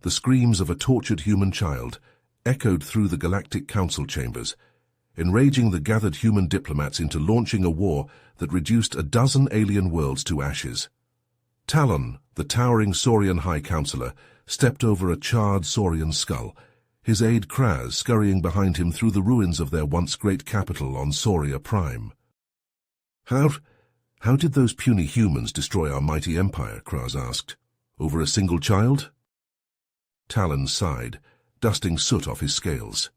The screams of a tortured human child echoed through the Galactic Council chambers, enraging the gathered human diplomats into launching a war that reduced a dozen alien worlds to ashes. Talon, the towering Saurian High Counselor, stepped over a charred Saurian skull, his aide Kraz scurrying behind him through the ruins of their once great capital on Sauria Prime. How did those puny humans destroy our mighty empire? Kraz asked. Over a single child? Talon sighed, dusting soot off his scales.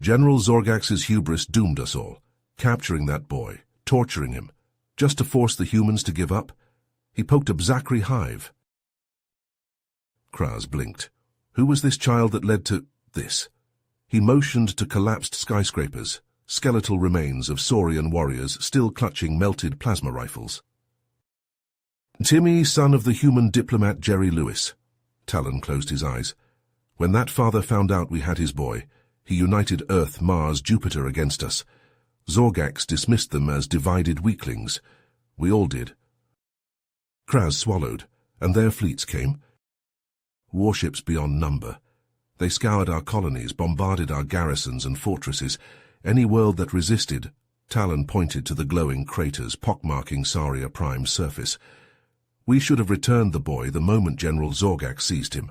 General Zorgax's hubris doomed us all, capturing that boy, torturing him, just to force the humans to give up. He poked up Zachary Hive. Kraz blinked. Who was this child that led to this? He motioned to collapsed skyscrapers, skeletal remains of Saurian warriors still clutching melted plasma rifles. Timmy, son of the human diplomat Jerry Lewis. Talon closed his eyes. When that father found out we had his boy, he united Earth, Mars, Jupiter against us. Zorgax dismissed them as divided weaklings. We all did. Kraz swallowed, and their fleets came. Warships beyond number. They scoured our colonies, bombarded our garrisons and fortresses. Any world that resisted, Talon pointed to the glowing craters pockmarking Sauria Prime's surface. We should have returned the boy the moment General Zorgax seized him.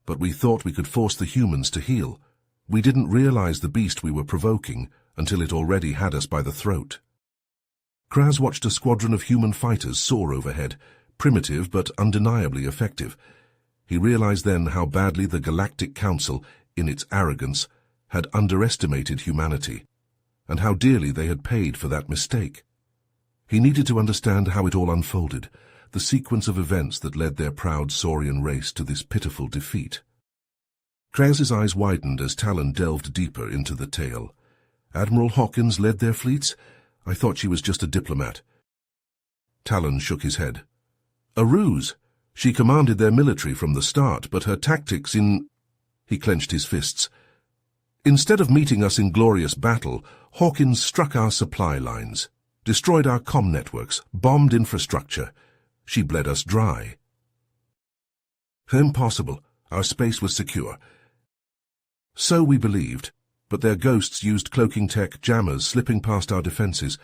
But we thought we could force the humans to heal. We didn't realize the beast we were provoking until it already had us by the throat. Kraz watched a squadron of human fighters soar overhead, primitive but undeniably effective. He realized then how badly the Galactic Council, in its arrogance, had underestimated humanity, and how dearly they had paid for that mistake. He needed to understand how it all unfolded, the sequence of events that led their proud Saurian race to this pitiful defeat. Kraz's eyes widened as Talon delved deeper into the tale. Admiral Hawkins led their fleets? I thought she was just a diplomat. Talon shook his head. A ruse. She commanded their military from the start, but her tactics He clenched his fists. Instead of meeting us in glorious battle, Hawkins struck our supply lines, destroyed our comm networks, bombed infrastructure. She bled us dry. Impossible. Our space was secure. So we believed, but their ghosts used cloaking tech, jammers slipping past our defenses.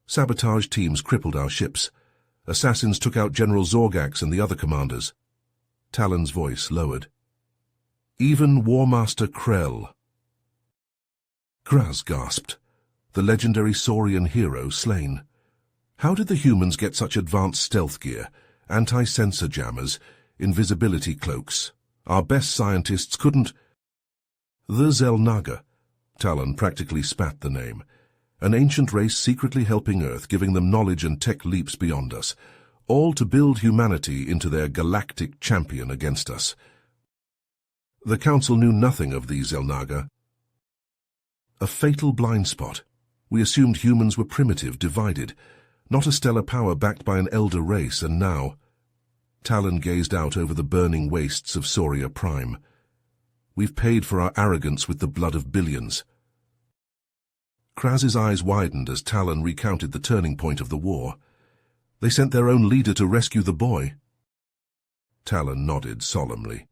Sabotage teams crippled our ships. Assassins took out General Zorgax and the other commanders. Talon's voice lowered. Even War Master Krell. Kraz gasped. The legendary Saurian hero slain. How did the humans get such advanced stealth gear, anti-sensor jammers, invisibility cloaks? Our best scientists couldn't... The Xel'Naga. Talon practically spat the name. An ancient race secretly helping Earth, giving them knowledge and tech leaps beyond us, all to build humanity into their galactic champion against us. The Council knew nothing of these Xel'Naga. A fatal blind spot. We assumed humans were primitive, divided, not a stellar power backed by an elder race, and now... Talon gazed out over the burning wastes of Sauria Prime. We've paid for our arrogance with the blood of billions. Kraz's eyes widened as Talon recounted the turning point of the war. They sent their own leader to rescue the boy. Talon nodded solemnly.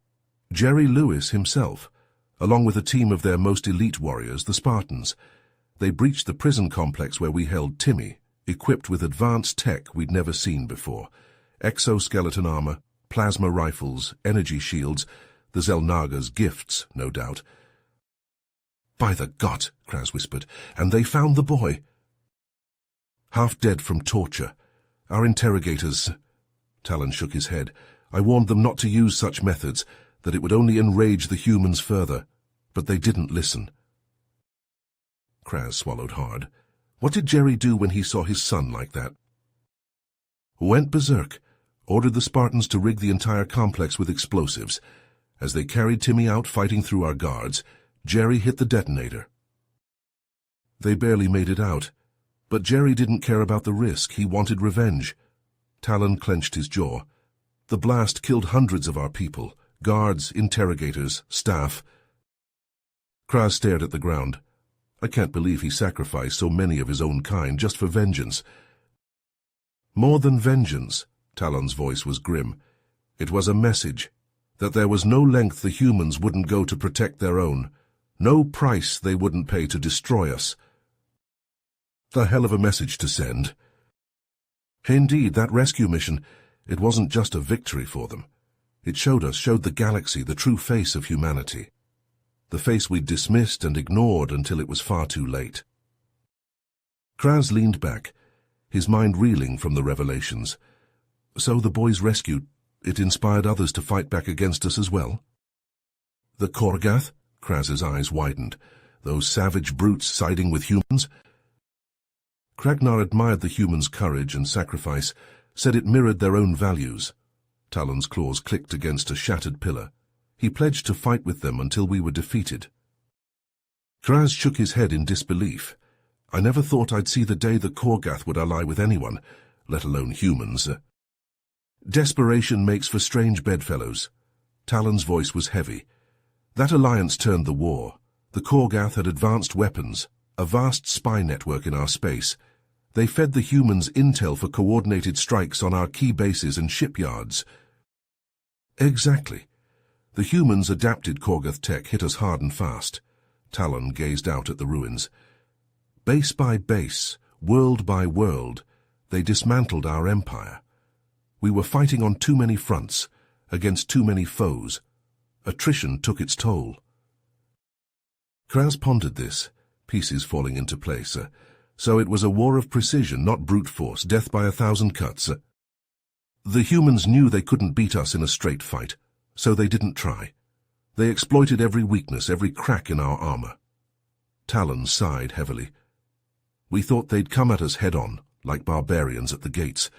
Jerry Lewis himself, along with a team of their most elite warriors, the Spartans. They breached the prison complex where we held Timmy, equipped with advanced tech we'd never seen before. Exoskeleton armor, plasma rifles, energy shields, the Xel'Naga's gifts, no doubt. By the God, Kraz whispered, and they found the boy. Half dead from torture. Our interrogators... Talon shook his head. I warned them not to use such methods, that it would only enrage the humans further, but they didn't listen. Kraz swallowed hard. What did Jerry do when he saw his son like that? Went berserk, ordered the Spartans to rig the entire complex with explosives. As they carried Timmy out fighting through our guards, Jerry hit the detonator. They barely made it out, but Jerry didn't care about the risk. He wanted revenge. Talon clenched his jaw. The blast killed hundreds of our people, guards, interrogators, staff. Kraz stared at the ground. I can't believe he sacrificed so many of his own kind just for vengeance. More than vengeance, Talon's voice was grim. It was a message. that there was no length the humans wouldn't go to protect their own, no price they wouldn't pay to destroy us. A hell of a message to send. Indeed, that rescue mission, it wasn't just a victory for them. It showed the galaxy, the true face of humanity. The face we'd dismissed and ignored until it was far too late. Kraz leaned back, his mind reeling from the revelations. So the boys rescued, it inspired others to fight back against us as well? The Korgath? Kraz's eyes widened. Those savage brutes siding with humans? Kragnar admired the humans' courage and sacrifice, said it mirrored their own values. Talon's claws clicked against a shattered pillar. He pledged to fight with them until we were defeated. Kraz shook his head in disbelief. I never thought I'd see the day the Korgath would ally with anyone, let alone humans. Desperation makes for strange bedfellows. Talon's voice was heavy. That alliance turned the war. The Korgath had advanced weapons, a vast spy network in our space. They fed the humans intel for coordinated strikes on our key bases and shipyards. Exactly. The humans adapted Korgath tech, hit us hard and fast. Talon gazed out at the ruins. Base by base, world by world, they dismantled our empire. We were fighting on too many fronts, against too many foes. Attrition took its toll. Kraz pondered this, pieces falling into place. So it was a war of precision, not brute force, death by 1,000 cuts. The humans knew they couldn't beat us in a straight fight, so they didn't try. They exploited every weakness, every crack in our armor. Talon sighed heavily. We thought they'd come at us head-on, like barbarians at the gates.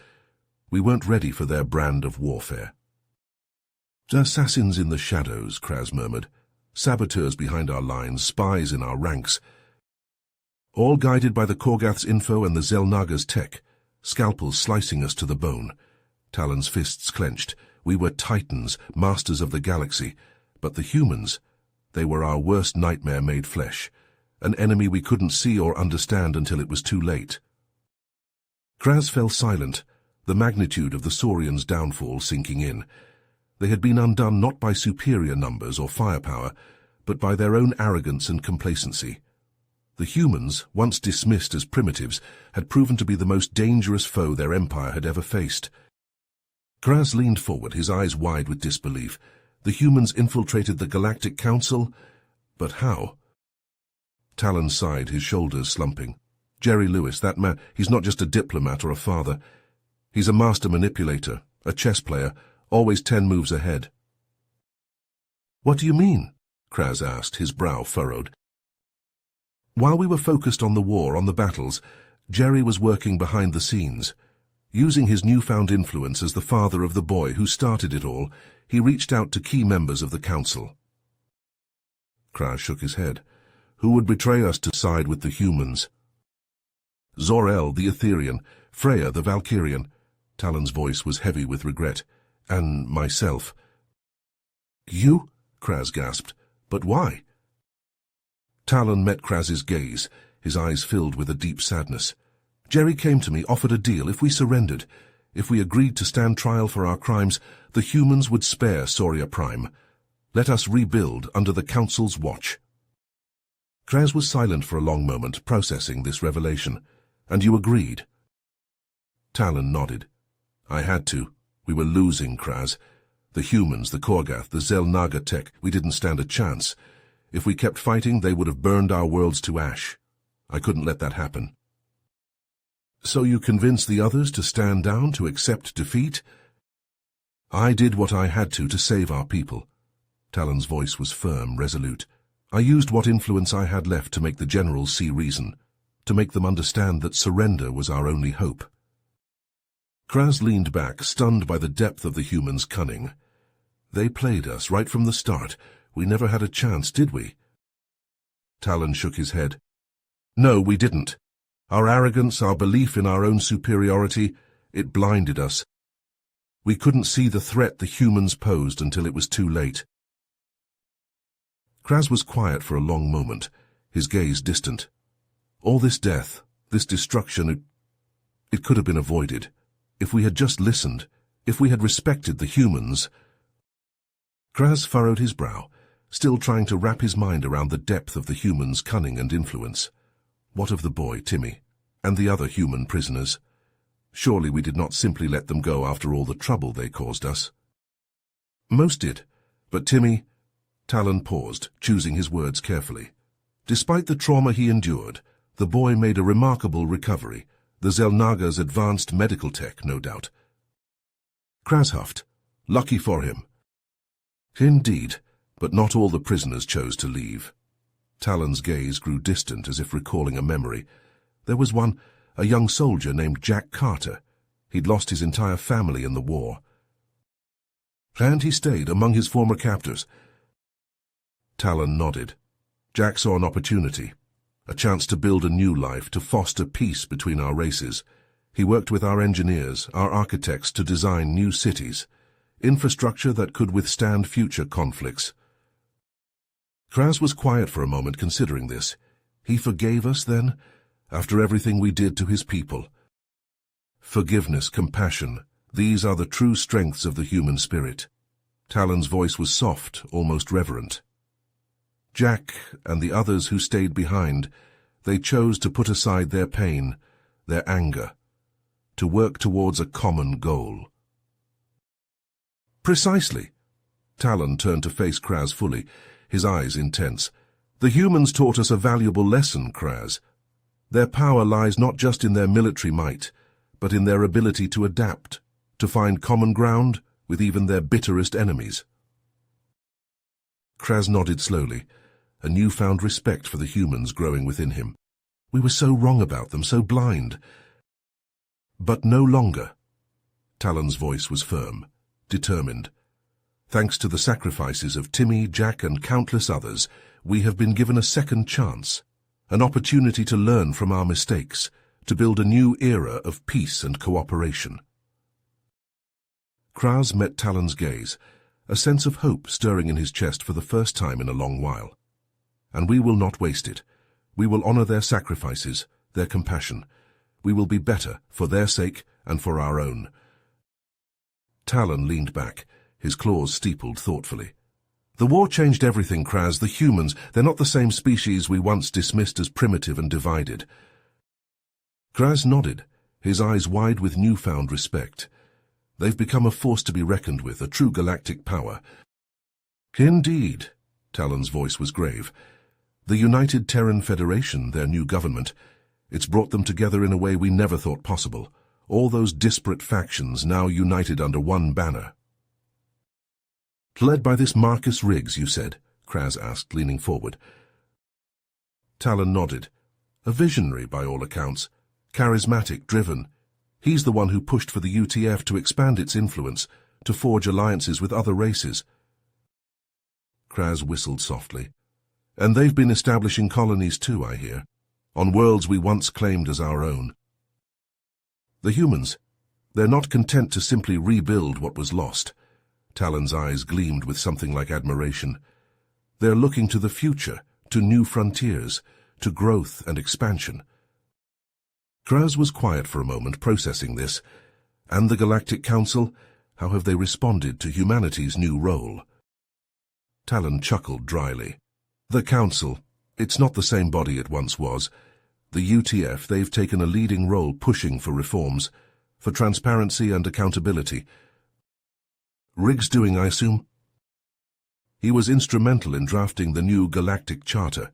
We weren't ready for their brand of warfare. Assassins in the shadows, Kraz murmured. Saboteurs behind our lines, spies in our ranks. All guided by the Korgath's info and the Xelnaga's tech, scalpels slicing us to the bone. Talon's fists clenched. We were titans, masters of the galaxy. But the humans, they were our worst nightmare made flesh. An enemy we couldn't see or understand until it was too late. Kraz fell silent, the magnitude of the Saurians' downfall sinking in. They had been undone not by superior numbers or firepower, but by their own arrogance and complacency. The humans, once dismissed as primitives, had proven to be the most dangerous foe their empire had ever faced. Kraz leaned forward, his eyes wide with disbelief. The humans infiltrated the Galactic Council? But how? Talon sighed, his shoulders slumping. Jerry Lewis, that man, he's not just a diplomat or a father. He's a master manipulator, a chess player, always 10 moves ahead. What do you mean? Kraz asked, his brow furrowed. While we were focused on the war, on the battles, Jerry was working behind the scenes. Using his newfound influence as the father of the boy who started it all, he reached out to key members of the council. Kraz shook his head. Who would betray us to side with the humans? Zor-El, the Etherian, Freya, the Valkyrian. Talon's voice was heavy with regret. And myself. You? Kraz gasped. But why? Talon met Kraz's gaze, his eyes filled with a deep sadness. Jerry came to me, offered a deal. If we surrendered, if we agreed to stand trial for our crimes, the humans would spare Soria Prime. Let us rebuild under the Council's watch. Kraz was silent for a long moment, processing this revelation. And you agreed? Talon nodded. I had to. We were losing, Kraz. The humans, the Korgath, the Xelnaga tech, we didn't stand a chance. If we kept fighting, they would have burned our worlds to ash. I couldn't let that happen. So you convinced the others to stand down, to accept defeat? I did what I had to save our people. Talon's voice was firm, resolute. I used what influence I had left to make the generals see reason, to make them understand that surrender was our only hope. Kraz leaned back, stunned by the depth of the humans' cunning. They played us right from the start. We never had a chance, did we? Talon shook his head. No, we didn't. Our arrogance, our belief in our own superiority, it blinded us. We couldn't see the threat the humans posed until it was too late. Kraz was quiet for a long moment, his gaze distant. All this death, this destruction, it could have been avoided. If we had just listened, if we had respected the humans. Kraz furrowed his brow, still trying to wrap his mind around the depth of the humans' cunning and influence. What of the boy, Timmy, and the other human prisoners? Surely we did not simply let them go after all the trouble they caused us. Most did, but Timmy... Talon paused, choosing his words carefully. Despite the trauma he endured, the boy made a remarkable recovery, the Xel'Naga's advanced medical tech, no doubt. Kraz huffed. Lucky for him. Indeed, but not all the prisoners chose to leave. Talon's gaze grew distant, as if recalling a memory. There was one, a young soldier named Jack Carter. He'd lost his entire family in the war. And he stayed among his former captors. Talon nodded. Jack saw an opportunity, a chance to build a new life, to foster peace between our races. He worked with our engineers, our architects, to design new cities, infrastructure that could withstand future conflicts. Kraz was quiet for a moment, considering this. He forgave us, then, after everything we did to his people. Forgiveness, compassion, these are the true strengths of the human spirit. Talon's voice was soft, almost reverent. Jack and the others who stayed behind, they chose to put aside their pain, their anger, to work towards a common goal. Precisely. Talon turned to face Kraz fully, his eyes intense. The humans taught us a valuable lesson, Kraz. Their power lies not just in their military might, but in their ability to adapt, to find common ground with even their bitterest enemies. Kraz nodded slowly, a newfound respect for the humans growing within him. We were so wrong about them, so blind. But no longer. Talon's voice was firm, determined. Thanks to the sacrifices of Timmy, Jack, and countless others, we have been given a second chance, an opportunity to learn from our mistakes, to build a new era of peace and cooperation. Kraz met Talon's gaze, a sense of hope stirring in his chest for the first time in a long while. And we will not waste it. We will honor their sacrifices, their compassion. We will be better for their sake and for our own. Talon leaned back, his claws steepled thoughtfully. The war changed everything, Kraz. The humans, they're not the same species we once dismissed as primitive and divided. Kraz nodded, his eyes wide with newfound respect. They've become a force to be reckoned with, a true galactic power. Indeed, Talon's voice was grave. The United Terran Federation, their new government, it's brought them together in a way we never thought possible. All those disparate factions now united under one banner. Led by this Marcus Riggs, you said? Kraz asked, leaning forward. Talon nodded. A visionary, by all accounts. Charismatic, driven. He's the one who pushed for the UTF to expand its influence, to forge alliances with other races. Kraz whistled softly. And they've been establishing colonies too, I hear, on worlds we once claimed as our own. The humans, they're not content to simply rebuild what was lost. Talon's eyes gleamed with something like admiration. They're looking to the future, to new frontiers, to growth and expansion. Kraz was quiet for a moment, processing this. And the Galactic Council, how have they responded to humanity's new role? Talon chuckled dryly. The Council, it's not the same body it once was. The UTF, they've taken a leading role pushing for reforms, for transparency and accountability. Riggs doing, I assume? He was instrumental in drafting the new Galactic Charter.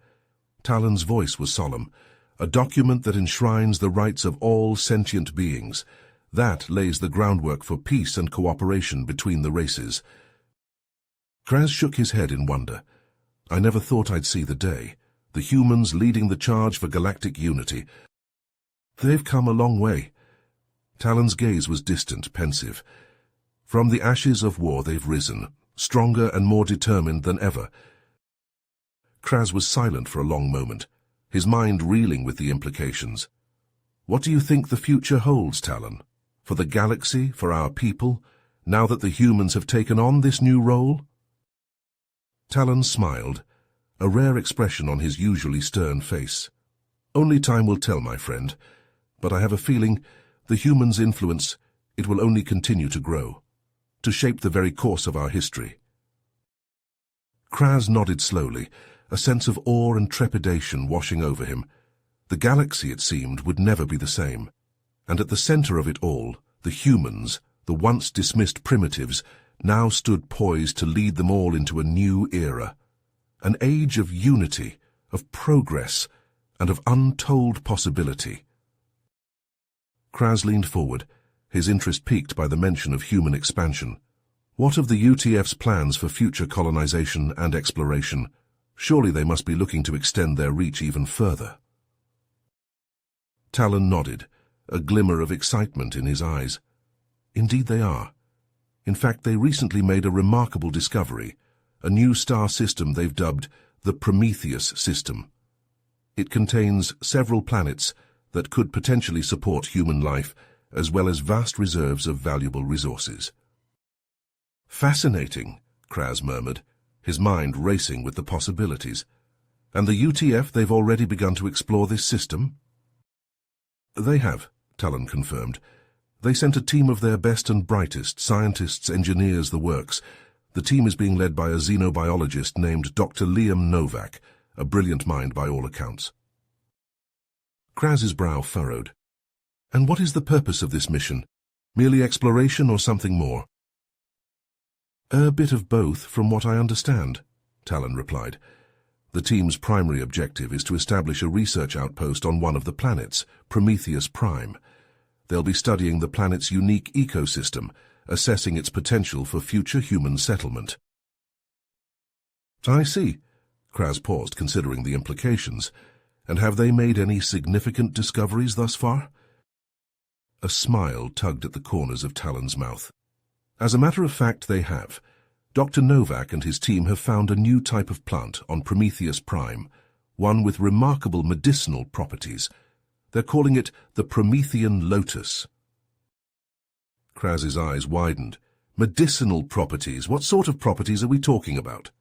Talon's voice was solemn, a document that enshrines the rights of all sentient beings. That lays the groundwork for peace and cooperation between the races. Kraz shook his head in wonder. I never thought I'd see the day. The humans leading the charge for galactic unity. They've come a long way. Talon's gaze was distant, pensive. From the ashes of war they've risen, stronger and more determined than ever. Kraz was silent for a long moment, his mind reeling with the implications. What do you think the future holds, Talon? For the galaxy, for our people, now that the humans have taken on this new role? Talon smiled, a rare expression on his usually stern face. Only time will tell, my friend, but I have a feeling the humans' influence, it will only continue to grow, to shape the very course of our history. Kraz nodded slowly, a sense of awe and trepidation washing over him. The galaxy, it seemed, would never be the same. And at the center of it all, the humans, the once dismissed primitives, now stood poised to lead them all into a new era. An age of unity, of progress, and of untold possibility. Kraz leaned forward, his interest piqued by the mention of human expansion. What of the UTF's plans for future colonization and exploration? Surely they must be looking to extend their reach even further. Talon nodded, a glimmer of excitement in his eyes. Indeed they are. In fact, they recently made a remarkable discovery, a new star system they've dubbed the Prometheus system. It contains several planets that could potentially support human life, as well as vast reserves of valuable resources. Fascinating, Kraz murmured, his mind racing with the possibilities. And the UTF, they've already begun to explore this system? They have, Talon confirmed. They sent a team of their best and brightest, scientists, engineers, the works. The team is being led by a xenobiologist named Dr. Liam Novak, a brilliant mind by all accounts. Kraz's brow furrowed. And what is the purpose of this mission? Merely exploration or something more? A bit of both, from what I understand, Talon replied. The team's primary objective is to establish a research outpost on one of the planets, Prometheus Prime. They'll be studying the planet's unique ecosystem, assessing its potential for future human settlement. I see. Kraz paused, considering the implications. And have they made any significant discoveries thus far? A smile tugged at the corners of Talon's mouth. As a matter of fact, they have. Dr. Novak and his team have found a new type of plant on Prometheus Prime, one with remarkable medicinal properties. They're calling it the Promethean lotus. Kraz's eyes widened. Medicinal properties? What sort of properties are we talking about?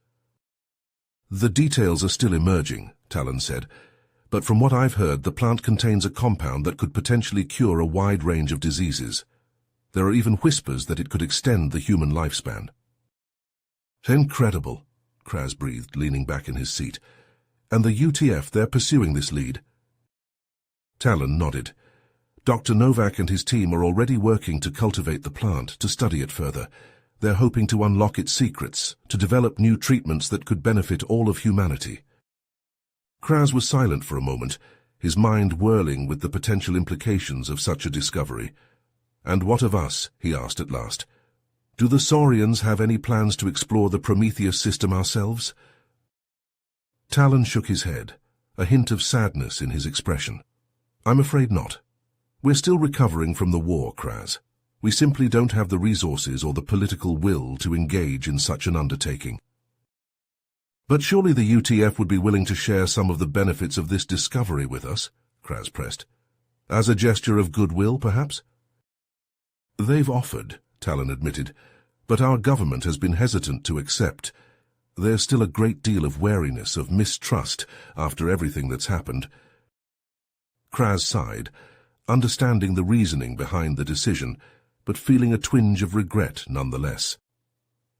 The details are still emerging, Talon said. But from what I've heard, the plant contains a compound that could potentially cure a wide range of diseases. There are even whispers that it could extend the human lifespan. Incredible, Kraz breathed, leaning back in his seat. And the UTF, they're pursuing this lead? Talon nodded. Dr. Novak and his team are already working to cultivate the plant, to study it further. They're hoping to unlock its secrets, to develop new treatments that could benefit all of humanity. Kraz was silent for a moment, his mind whirling with the potential implications of such a discovery. And what of us? He asked at last. Do the Saurians have any plans to explore the Prometheus system ourselves? Talon shook his head, a hint of sadness in his expression. I'm afraid not. We're still recovering from the war, Kraz. We simply don't have the resources or the political will to engage in such an undertaking. But surely the UTF would be willing to share some of the benefits of this discovery with us, Kraz pressed. As a gesture of goodwill, perhaps? They've offered, Talon admitted, but our government has been hesitant to accept. There's still a great deal of wariness, of mistrust, after everything that's happened. Kraz sighed, understanding the reasoning behind the decision, but feeling a twinge of regret nonetheless.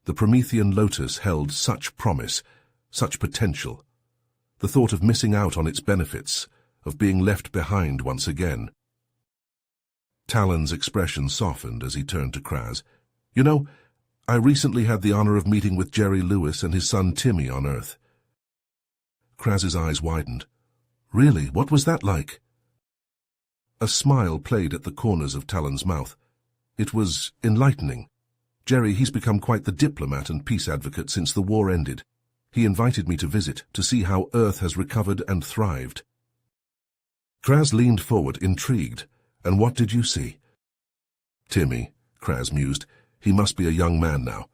The Promethean lotus held such promise, such potential. The thought of missing out on its benefits, of being left behind once again. Talon's expression softened as he turned to Kraz. You know, I recently had the honor of meeting with Jerry Lewis and his son Timmy on Earth. Kraz's eyes widened. Really, what was that like? A smile played at the corners of Talon's mouth. It was enlightening. Jerry, he's become quite the diplomat and peace advocate since the war ended. He invited me to visit, to see how Earth has recovered and thrived. Kraz leaned forward, intrigued. And what did you see? Timmy, Kraz mused. He must be a young man now.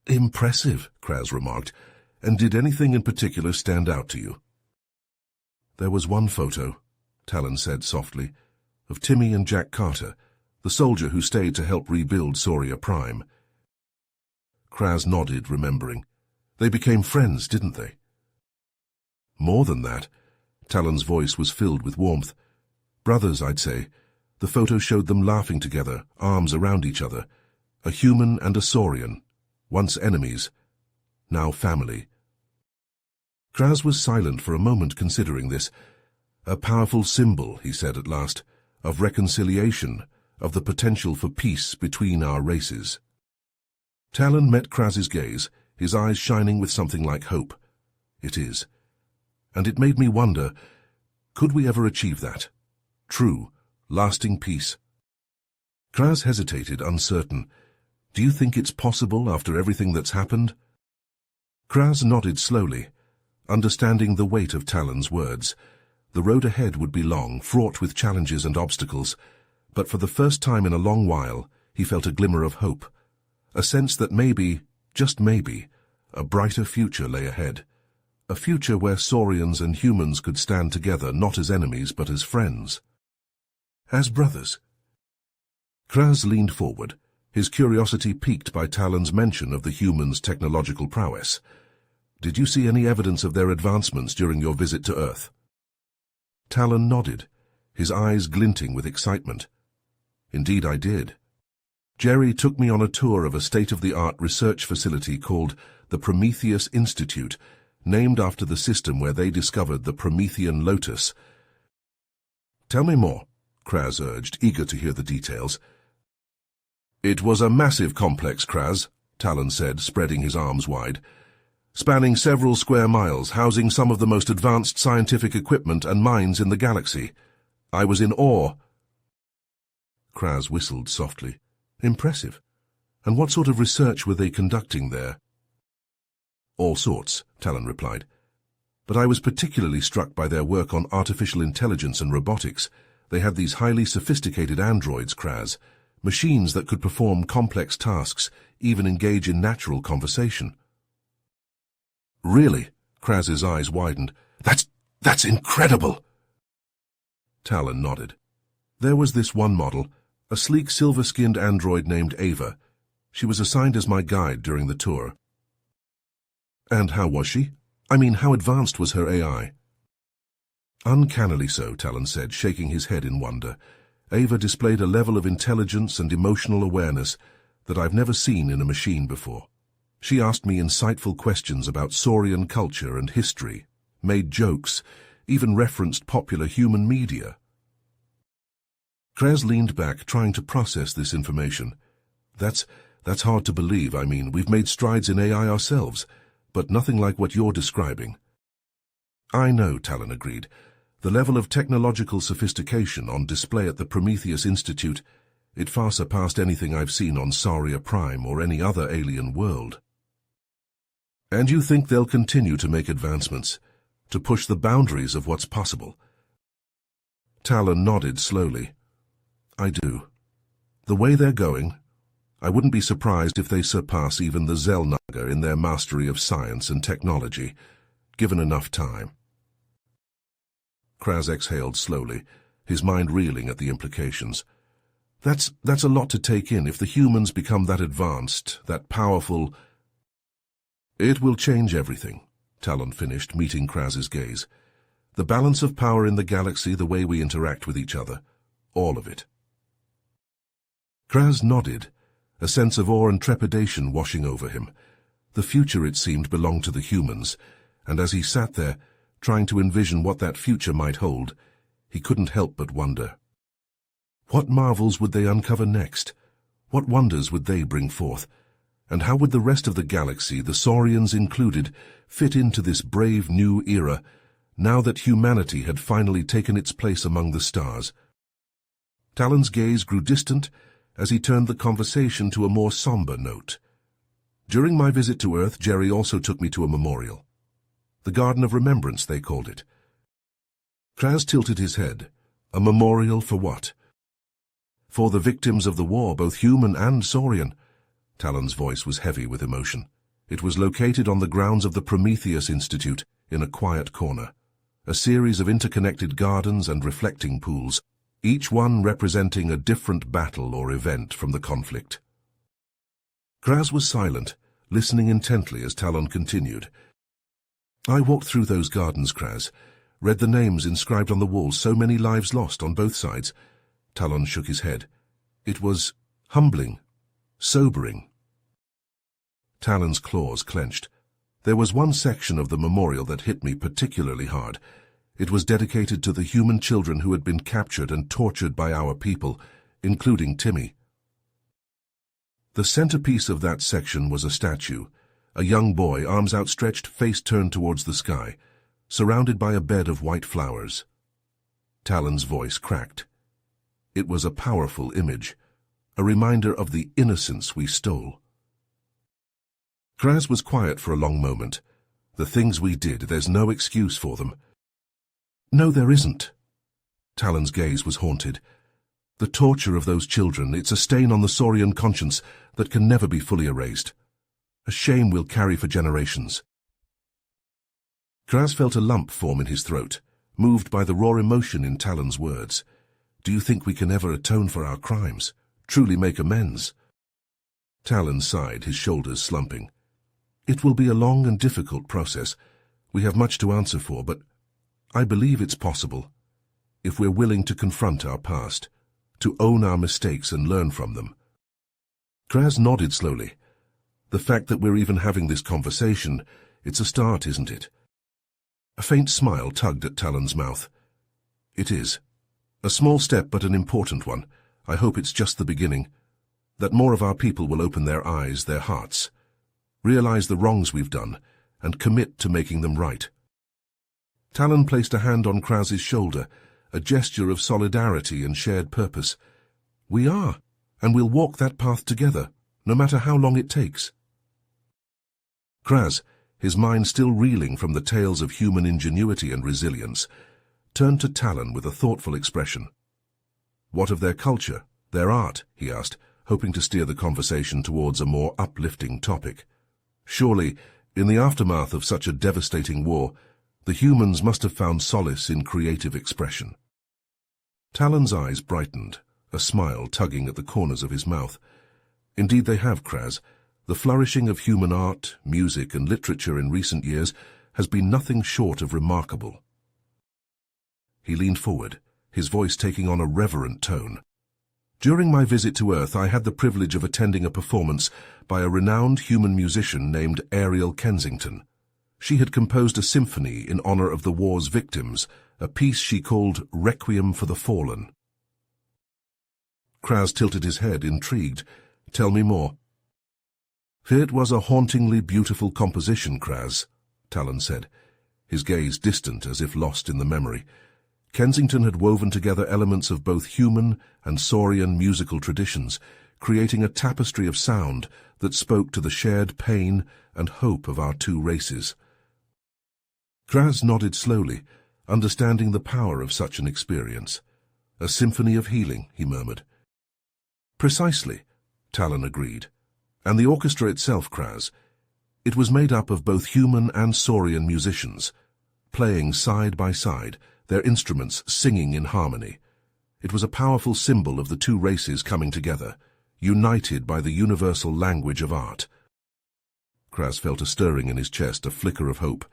Impressive, Kraz remarked. And did anything in particular stand out to you? There was one photo, Talon said softly, of Timmy and Jack Carter, the soldier who stayed to help rebuild Sauria Prime. Kraz nodded, remembering. They became friends, didn't they? More than that. Talon's voice was filled with warmth. Brothers, I'd say. The photo showed them laughing together, arms around each other. A human and a Saurian, once enemies, now family. Kraz was silent for a moment, considering this. A powerful symbol, he said at last, of reconciliation, of the potential for peace between our races. Talon met Kraz's gaze, his eyes shining with something like hope. It is. And it made me wonder, could we ever achieve that? True, lasting peace. Kraz hesitated, uncertain. Do you think it's possible after everything that's happened? Kraz nodded slowly, understanding the weight of Talon's words. The road ahead would be long, fraught with challenges and obstacles, but for the first time in a long while, he felt a glimmer of hope, a sense that maybe, just maybe, a brighter future lay ahead. A future where Saurians and humans could stand together not as enemies but as friends. As brothers. Kraz leaned forward, his curiosity piqued by Talon's mention of the humans' technological prowess. Did you see any evidence of their advancements during your visit to Earth? Talon nodded, his eyes glinting with excitement. Indeed I did. Jerry took me on a tour of a state-of-the-art research facility called the Prometheus Institute, named after the system where they discovered the Promethean lotus. Tell me more, Kraz urged, eager to hear the details. It was a massive complex, Kraz, Talon said, spreading his arms wide, spanning several square miles, housing some of the most advanced scientific equipment and minds in the galaxy. I was in awe. Kraz whistled softly. Impressive. And what sort of research were they conducting there? All sorts, Talon replied. But I was particularly struck by their work on artificial intelligence and robotics. They had these highly sophisticated androids, Kraz, machines that could perform complex tasks, even engage in natural conversation. Really? Kraz's eyes widened. That's incredible! Talon nodded. There was this one model, a sleek silver-skinned android named Ava. She was assigned as my guide during the tour. And how was she? I mean, how advanced was her AI? Uncannily so, Talon said, shaking his head in wonder. Ava displayed a level of intelligence and emotional awareness that I've never seen in a machine before. She asked me insightful questions about Saurian culture and history, made jokes, even referenced popular human media. Kraz leaned back, trying to process this information. That's hard to believe. I mean, we've made strides in AI ourselves, but nothing like what you're describing. I know, Talon agreed. The level of technological sophistication on display at the Prometheus Institute, it far surpassed anything I've seen on Saria Prime or any other alien world. And you think they'll continue to make advancements, to push the boundaries of what's possible? Talon nodded slowly. I do. The way they're going, I wouldn't be surprised if they surpass even the Xelnaga in their mastery of science and technology, given enough time. Kraz exhaled slowly, his mind reeling at the implications. That's a lot to take in. If the humans become that advanced, that powerful... It will change everything, Talon finished, meeting Kraz's gaze. The balance of power in the galaxy, the way we interact with each other, all of it. Kraz nodded, a sense of awe and trepidation washing over him. The future, it seemed, belonged to the humans, and as he sat there, trying to envision what that future might hold, he couldn't help but wonder. What marvels would they uncover next? What wonders would they bring forth? And how would the rest of the galaxy, the Saurians included, fit into this brave new era, now that humanity had finally taken its place among the stars? Talon's gaze grew distant as he turned the conversation to a more somber note. During my visit to Earth, Jerry also took me to a memorial. The Garden of Remembrance, they called it. Kraz tilted his head. A memorial for what? For the victims of the war, both human and Saurian. Talon's voice was heavy with emotion. It was located on the grounds of the Prometheus Institute, in a quiet corner. A series of interconnected gardens and reflecting pools, each one representing a different battle or event from the conflict. Kraz was silent, listening intently as Talon continued. I walked through those gardens, Kraz, read the names inscribed on the walls, so many lives lost on both sides. Talon shook his head. It was humbling, sobering. Talon's claws clenched. There was one section of the memorial that hit me particularly hard. It was dedicated to the human children who had been captured and tortured by our people, including Timmy. The centerpiece of that section was a statue, a young boy, arms outstretched, face turned towards the sky, surrounded by a bed of white flowers. Talon's voice cracked. It was a powerful image, a reminder of the innocence we stole. Kraz was quiet for a long moment. The things we did, there's no excuse for them. No, there isn't. Talon's gaze was haunted. The torture of those children, it's a stain on the Saurian conscience that can never be fully erased. A shame we'll carry for generations. Kraz felt a lump form in his throat, moved by the raw emotion in Talon's words. Do you think we can ever atone for our crimes, truly make amends? Talon sighed, his shoulders slumping. It will be a long and difficult process. We have much to answer for, but I believe it's possible, if we're willing to confront our past, to own our mistakes and learn from them. Kraz nodded slowly. The fact that we're even having this conversation, it's a start, isn't it? A faint smile tugged at Talon's mouth. It is. A small step, but an important one. I hope it's just the beginning. That more of our people will open their eyes, their hearts, realize the wrongs we've done, and commit to making them right. Talon placed a hand on Kraz's shoulder, a gesture of solidarity and shared purpose. We are, and we'll walk that path together, no matter how long it takes. Kraz, his mind still reeling from the tales of human ingenuity and resilience, turned to Talon with a thoughtful expression. What of their culture, their art? He asked, hoping to steer the conversation towards a more uplifting topic. Surely, in the aftermath of such a devastating war, the humans must have found solace in creative expression. Talon's eyes brightened, a smile tugging at the corners of his mouth. Indeed they have, Kraz. The flourishing of human art, music, and literature in recent years has been nothing short of remarkable. He leaned forward, his voice taking on a reverent tone. During my visit to Earth, I had the privilege of attending a performance by a renowned human musician named Ariel Kensington. She had composed a symphony in honor of the war's victims, a piece she called Requiem for the Fallen. Kraz tilted his head, intrigued. Tell me more. It was a hauntingly beautiful composition, Kraz, Talon said, his gaze distant as if lost in the memory. Kensington had woven together elements of both human and Saurian musical traditions, creating a tapestry of sound that spoke to the shared pain and hope of our two races. Kraz nodded slowly, understanding the power of such an experience. A symphony of healing, he murmured. Precisely, Talon agreed. And the orchestra itself, Kraz. It was made up of both human and Saurian musicians, playing side by side, their instruments singing in harmony. It was a powerful symbol of the two races coming together, united by the universal language of art. Kraz felt a stirring in his chest, a flicker of hope.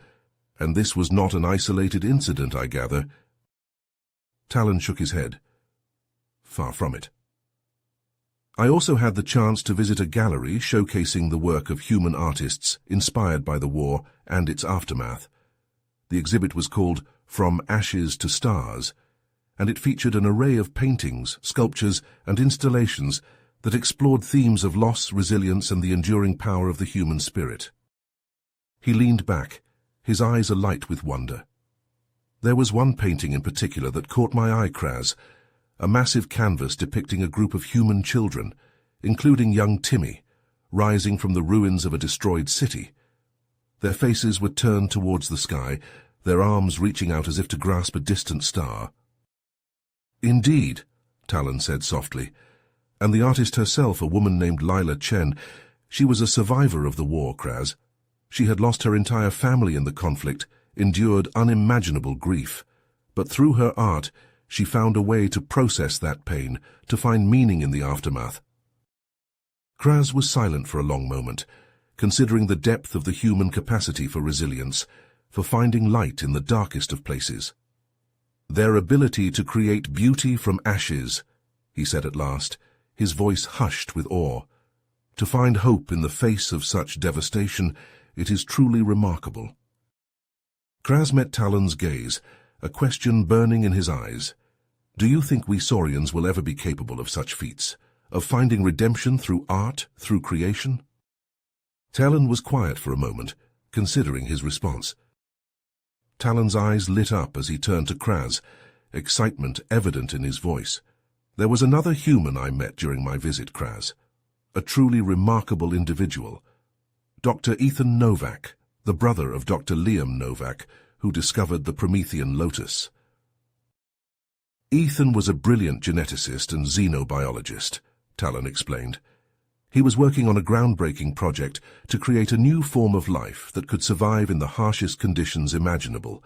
And this was not an isolated incident, I gather. Talon shook his head. Far from it. I also had the chance to visit a gallery showcasing the work of human artists inspired by the war and its aftermath. The exhibit was called From Ashes to Stars, and it featured an array of paintings, sculptures, and installations that explored themes of loss, resilience, and the enduring power of the human spirit. He leaned back, his eyes alight with wonder. There was one painting in particular that caught my eye, Kraz, a massive canvas depicting a group of human children, including young Timmy, rising from the ruins of a destroyed city. Their faces were turned towards the sky, their arms reaching out as if to grasp a distant star. Indeed, Talon said softly, and the artist herself, a woman named Lila Chen, she was a survivor of the war, Kraz. She had lost her entire family in the conflict, endured unimaginable grief, but through her art, she found a way to process that pain, to find meaning in the aftermath. Kraz was silent for a long moment, considering the depth of the human capacity for resilience, for finding light in the darkest of places. Their ability to create beauty from ashes, he said at last, his voice hushed with awe. To find hope in the face of such devastation, It is truly remarkable. Kraz met Talon's gaze, a question burning in his eyes. Do you think we Saurians will ever be capable of such feats, of finding redemption through art, through creation? Talon was quiet for a moment, considering his response. Talon's eyes lit up as he turned to Kraz, excitement evident in his voice. There was another human I met during my visit, Kraz. A truly remarkable individual. Dr. Ethan Novak, the brother of Dr. Liam Novak, who discovered the Promethean lotus. Ethan was a brilliant geneticist and xenobiologist, Talon explained. He was working on a groundbreaking project to create a new form of life that could survive in the harshest conditions imaginable,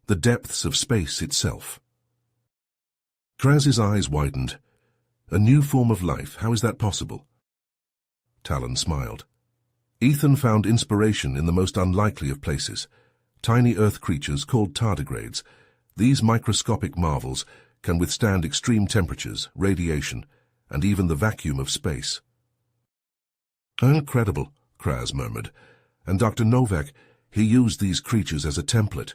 the depths of space itself. Kraz's eyes widened. A new form of life, how is that possible? Talon smiled. Ethan found inspiration in the most unlikely of places. Tiny Earth creatures called tardigrades. These microscopic marvels can withstand extreme temperatures, radiation, and even the vacuum of space. Incredible, Kraz murmured. And Dr. Novak, he used these creatures as a template.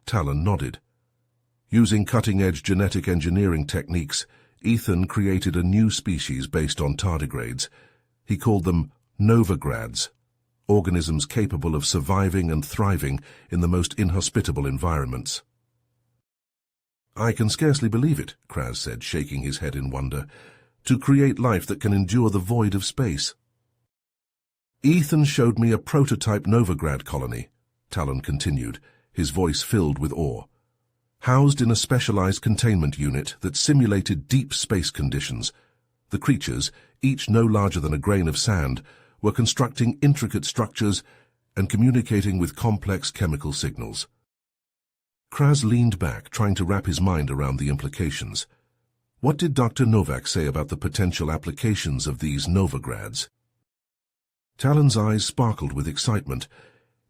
Talon nodded. Using cutting-edge genetic engineering techniques, Ethan created a new species based on tardigrades. He called them novagrads, organisms capable of surviving and thriving in the most inhospitable environments. I can scarcely believe it, Kraz said, shaking his head in wonder. To create life that can endure the void of space. Ethan showed me a prototype novagrad colony, Talon continued, his voice filled with awe. Housed in a specialized containment unit that simulated deep space conditions, the creatures, each no larger than a grain of sand, were constructing intricate structures and communicating with complex chemical signals. Kraz leaned back, trying to wrap his mind around the implications. What did Dr. Novak say about the potential applications of these novagrads? Talon's eyes sparkled with excitement.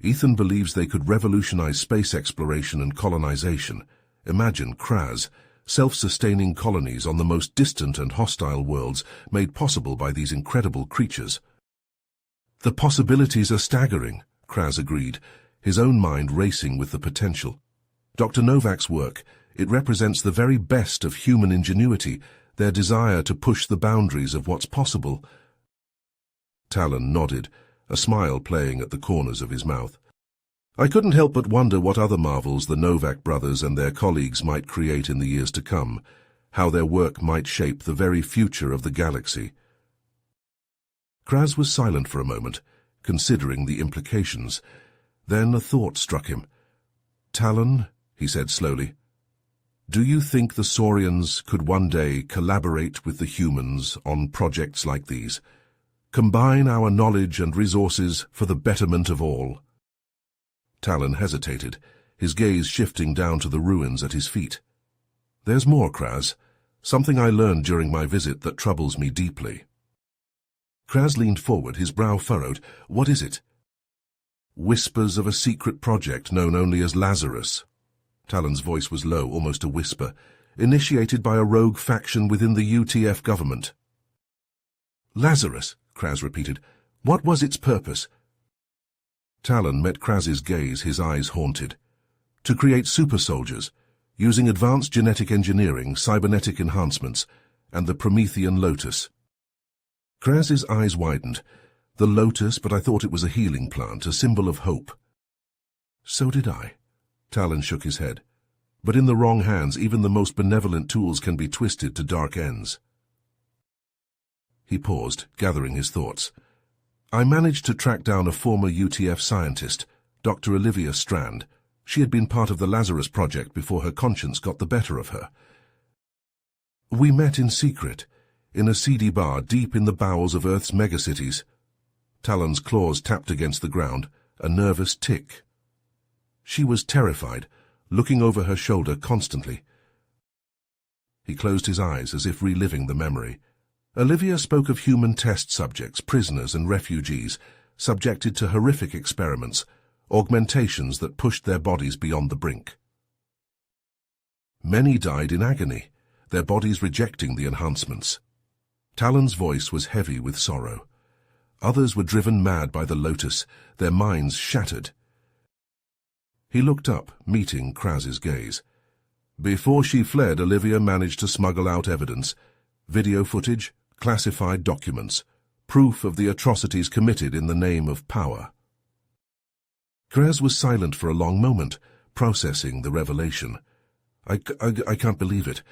Ethan believes they could revolutionize space exploration and colonization. Imagine, Kraz, self-sustaining colonies on the most distant and hostile worlds made possible by these incredible creatures. The possibilities are staggering, Kraz agreed, his own mind racing with the potential. Dr. Novak's work, it represents the very best of human ingenuity, their desire to push the boundaries of what's possible. Talon nodded, a smile playing at the corners of his mouth. I couldn't help but wonder what other marvels the Novak brothers and their colleagues might create in the years to come, how their work might shape the very future of the galaxy. Kraz was silent for a moment, considering the implications. Then a thought struck him. Talon, he said slowly, do you think the Saurians could one day collaborate with the humans on projects like these? Combine our knowledge and resources for the betterment of all? Talon hesitated, his gaze shifting down to the ruins at his feet. There's more, Kraz. Something I learned during my visit that troubles me deeply. Kraz leaned forward, his brow furrowed. What is it? Whispers of a secret project known only as Lazarus. Talon's voice was low, almost a whisper, initiated by a rogue faction within the UTF government. Lazarus, Kraz repeated. What was its purpose? Talon met Kraz's gaze, his eyes haunted. To create super soldiers, using advanced genetic engineering, cybernetic enhancements, and the Promethean lotus. Kraz's eyes widened. The lotus, but I thought it was a healing plant, a symbol of hope. So did I. Talon shook his head. But in the wrong hands, even the most benevolent tools can be twisted to dark ends. He paused, gathering his thoughts. I managed to track down a former UTF scientist, Dr. Olivia Strand. She had been part of the Lazarus project before her conscience got the better of her. We met in secret, in a seedy bar deep in the bowels of Earth's megacities. Talon's claws tapped against the ground, a nervous tick. She was terrified, looking over her shoulder constantly. He closed his eyes as if reliving the memory. Olivia spoke of human test subjects, prisoners and refugees, subjected to horrific experiments, augmentations that pushed their bodies beyond the brink. Many died in agony, their bodies rejecting the enhancements. Talon's voice was heavy with sorrow. Others were driven mad by the Lotus, their minds shattered. He looked up, meeting Kraz's gaze. Before she fled, Olivia managed to smuggle out evidence, video footage, classified documents, proof of the atrocities committed in the name of power. Kraz was silent for a long moment, processing the revelation. I can't believe it,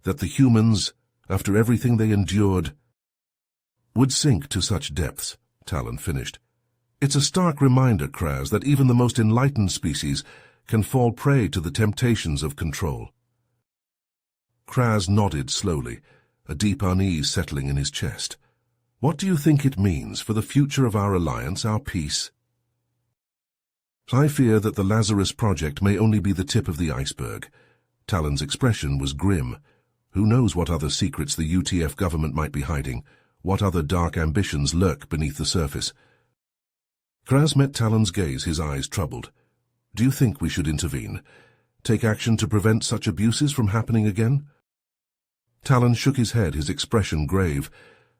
that the humans, after everything they endured, would sink to such depths, Talon finished. It's a stark reminder, Kraz, that even the most enlightened species can fall prey to the temptations of control. Kraz nodded slowly, a deep unease settling in his chest. What do you think it means for the future of our alliance, our peace? I fear that the Lazarus Project may only be the tip of the iceberg. Talon's expression was grim. Who knows what other secrets the UTF government might be hiding, what other dark ambitions lurk beneath the surface. Kraz met Talon's gaze, his eyes troubled. Do you think we should intervene? Take action to prevent such abuses from happening again? Talon shook his head, his expression grave.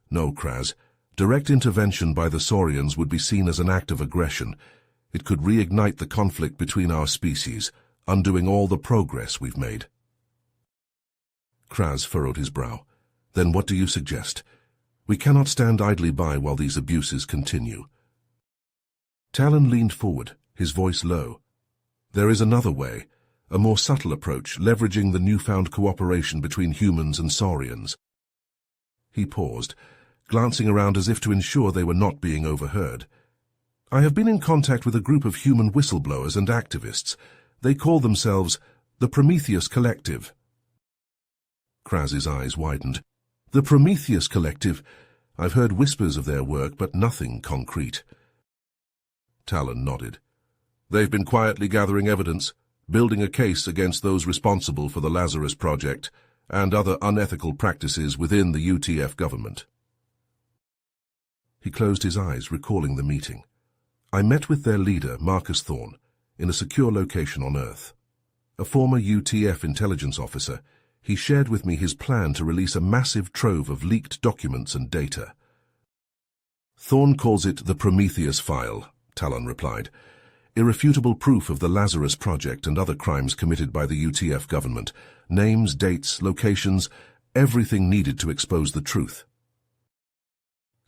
No, Kraz. Direct intervention by the Saurians would be seen as an act of aggression. It could reignite the conflict between our species, undoing all the progress we've made. Kraz furrowed his brow. Then what do you suggest? We cannot stand idly by while these abuses continue. Talon leaned forward, his voice low. There is another way, a more subtle approach, leveraging the newfound cooperation between humans and Saurians. He paused, glancing around as if to ensure they were not being overheard. I have been in contact with a group of human whistleblowers and activists. They call themselves the Prometheus Collective. Kraz's eyes widened. The Prometheus Collective. I've heard whispers of their work, but nothing concrete. Talon nodded. They've been quietly gathering evidence, building a case against those responsible for the Lazarus Project and other unethical practices within the UTF government. He closed his eyes, recalling the meeting. I met with their leader, Marcus Thorne, in a secure location on Earth. A former UTF intelligence officer, he shared with me his plan to release a massive trove of leaked documents and data. Thorne calls it the Prometheus File, Talon replied. Irrefutable proof of the Lazarus Project and other crimes committed by the UTF government. Names, dates, locations, everything needed to expose the truth.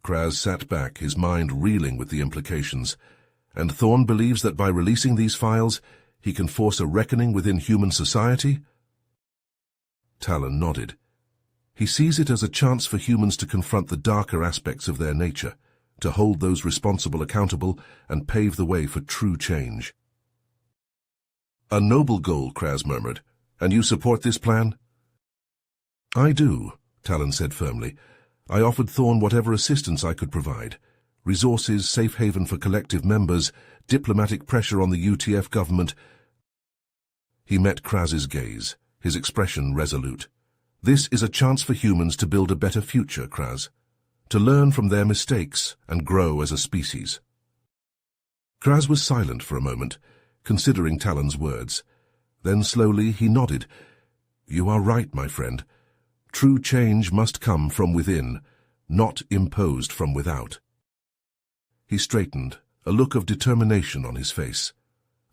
Kraz sat back, his mind reeling with the implications. And Thorne believes that by releasing these files, he can force a reckoning within human society? Talon nodded. He sees it as a chance for humans to confront the darker aspects of their nature, to hold those responsible accountable and pave the way for true change. A noble goal, Kraz murmured. And you support this plan? I do, Talon said firmly. I offered Thorne whatever assistance I could provide. Resources, safe haven for collective members, diplomatic pressure on the UTF government. He met Kraz's gaze, his expression resolute. This is a chance for humans to build a better future, Kraz. To learn from their mistakes and grow as a species. Kraz was silent for a moment, considering Talon's words. Then slowly he nodded. You are right, my friend. True change must come from within, not imposed from without. He straightened, a look of determination on his face.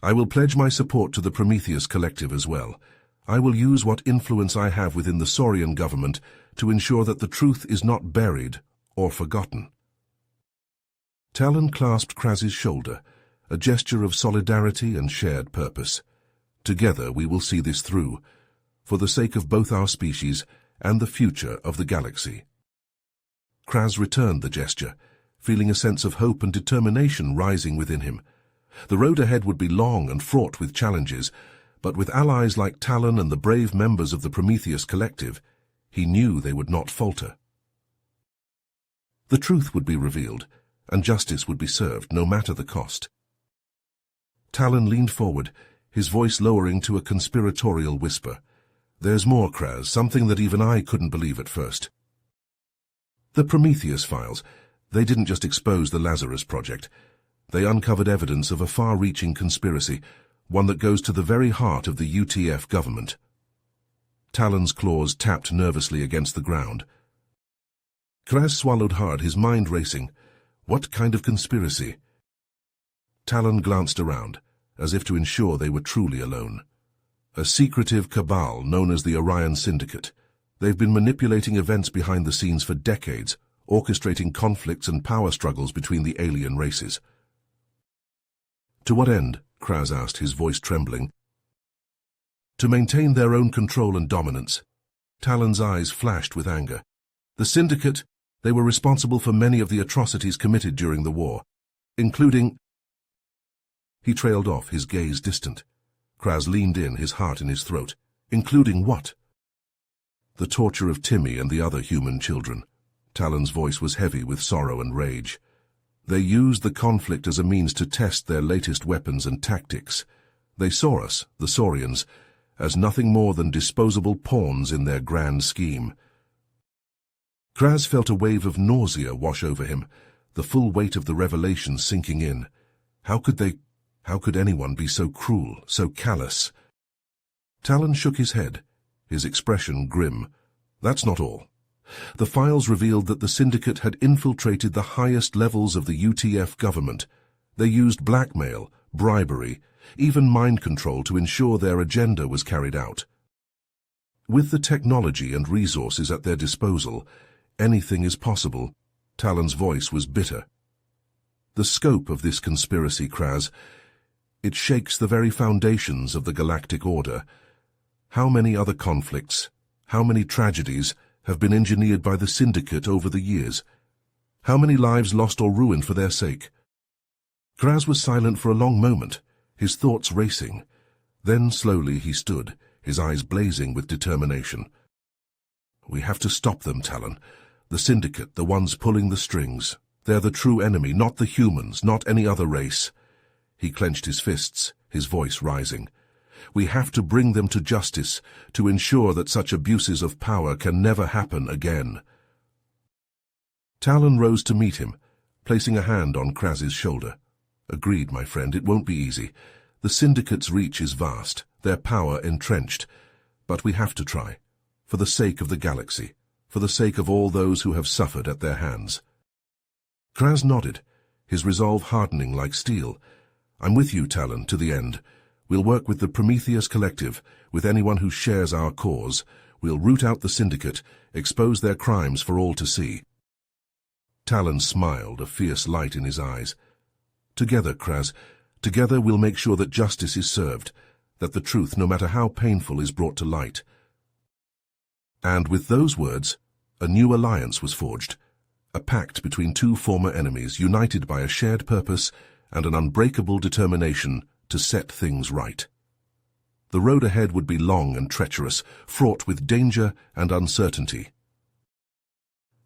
I will pledge my support to the Prometheus Collective as well. I will use what influence I have within the Saurian government to ensure that the truth is not buried or forgotten. Talon clasped Kraz's shoulder, a gesture of solidarity and shared purpose. Together we will see this through, for the sake of both our species and the future of the galaxy. Kraz returned the gesture, feeling a sense of hope and determination rising within him. The road ahead would be long and fraught with challenges, but with allies like Talon and the brave members of the Prometheus Collective, he knew they would not falter. The truth would be revealed, and justice would be served, no matter the cost. Talon leaned forward, his voice lowering to a conspiratorial whisper. There's more, Kraz, something that even I couldn't believe at first. The Prometheus files, they didn't just expose the Lazarus Project. They uncovered evidence of a far-reaching conspiracy, one that goes to the very heart of the UTF government. Talon's claws tapped nervously against the ground. Kraz swallowed hard, his mind racing. What kind of conspiracy? Talon glanced around, as if to ensure they were truly alone. A secretive cabal known as the Orion Syndicate. They've been manipulating events behind the scenes for decades, orchestrating conflicts and power struggles between the alien races. To what end? Kraz asked, his voice trembling. To maintain their own control and dominance. Talon's eyes flashed with anger. The Syndicate, they were responsible for many of the atrocities committed during the war, including... He trailed off, his gaze distant. Kraz leaned in, his heart in his throat. Including what? The torture of Timmy and the other human children. Talon's voice was heavy with sorrow and rage. They used the conflict as a means to test their latest weapons and tactics. They saw us, the Saurians, as nothing more than disposable pawns in their grand scheme. Kraz felt a wave of nausea wash over him, the full weight of the revelation sinking in. How could anyone be so cruel, so callous? Talon shook his head, his expression grim. That's not all. The files revealed that the Syndicate had infiltrated the highest levels of the UTF government. They used blackmail, bribery, even mind control to ensure their agenda was carried out. With the technology and resources at their disposal, anything is possible. Talon's voice was bitter. The scope of this conspiracy, Kraz, it shakes the very foundations of the Galactic Order. How many other conflicts, how many tragedies have been engineered by the Syndicate over the years? How many lives lost or ruined for their sake? Kraz was silent for a long moment, his thoughts racing. Then slowly he stood, his eyes blazing with determination. We have to stop them, Talon. The Syndicate, the ones pulling the strings. They're the true enemy, not the humans, not any other race. He clenched his fists, his voice rising. We have to bring them to justice, to ensure that such abuses of power can never happen again. Talon rose to meet him, placing a hand on Kraz's shoulder. Agreed, my friend, it won't be easy. The Syndicate's reach is vast, their power entrenched. But we have to try, for the sake of the galaxy, for the sake of all those who have suffered at their hands. Kraz nodded, his resolve hardening like steel. I'm with you, Talon, to the end. We'll work with the Prometheus Collective, with anyone who shares our cause. We'll root out the Syndicate, expose their crimes for all to see. Talon smiled, a fierce light in his eyes. Together, Kraz, together we'll make sure that justice is served, that the truth, no matter how painful, is brought to light. And with those words, a new alliance was forged, a pact between two former enemies, united by a shared purpose and an unbreakable determination to set things right. The road ahead would be long and treacherous, fraught with danger and uncertainty.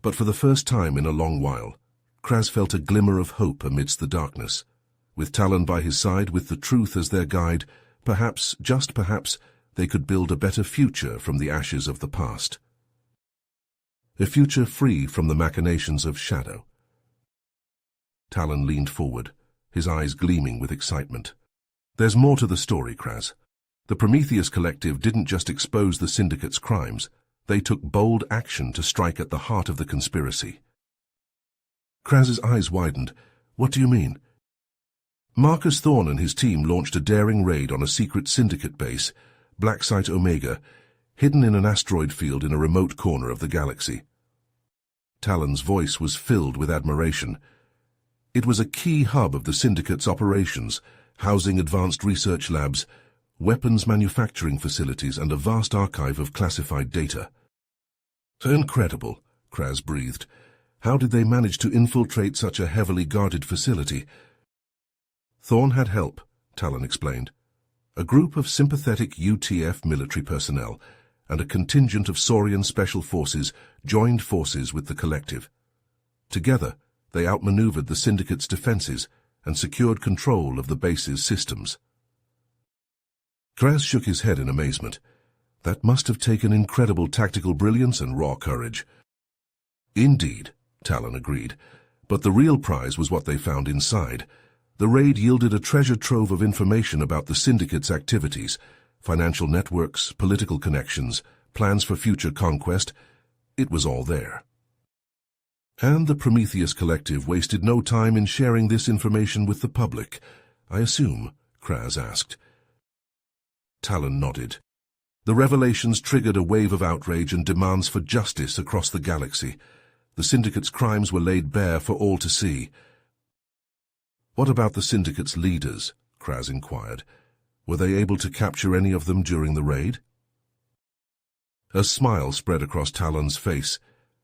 But for the first time in a long while, Kraz felt a glimmer of hope amidst the darkness. With Talon by his side, with the truth as their guide, perhaps, just perhaps, they could build a better future from the ashes of the past. A future free from the machinations of shadow. Talon leaned forward, his eyes gleaming with excitement. There's more to the story, Kraz. The Prometheus Collective didn't just expose the Syndicate's crimes, they took bold action to strike at the heart of the conspiracy. Kraz's eyes widened. What do you mean? Marcus Thorne and his team launched a daring raid on a secret Syndicate base, Black Site Omega, hidden in an asteroid field in a remote corner of the galaxy. Talon's voice was filled with admiration. It was a key hub of the Syndicate's operations, housing advanced research labs, weapons manufacturing facilities, and a vast archive of classified data. Incredible, Kraz breathed. How did they manage to infiltrate such a heavily guarded facility? Thorne had help, Talon explained. A group of sympathetic UTF military personnel and a contingent of Saurian special forces joined forces with the Collective. Together, they outmaneuvered the Syndicate's defenses and secured control of the base's systems. Kraz shook his head in amazement. That must have taken incredible tactical brilliance and raw courage. Indeed, Talon agreed, but the real prize was what they found inside. The raid yielded a treasure trove of information about the Syndicate's activities, financial networks, political connections, plans for future conquest. It was all there. And the Prometheus Collective wasted no time in sharing this information with the public, I assume, Kraz asked. Talon nodded. The revelations triggered a wave of outrage and demands for justice across the galaxy. The Syndicate's crimes were laid bare for all to see. What about the Syndicate's leaders? Kraz inquired. Were they able to capture any of them during the raid? A smile spread across Talon's face.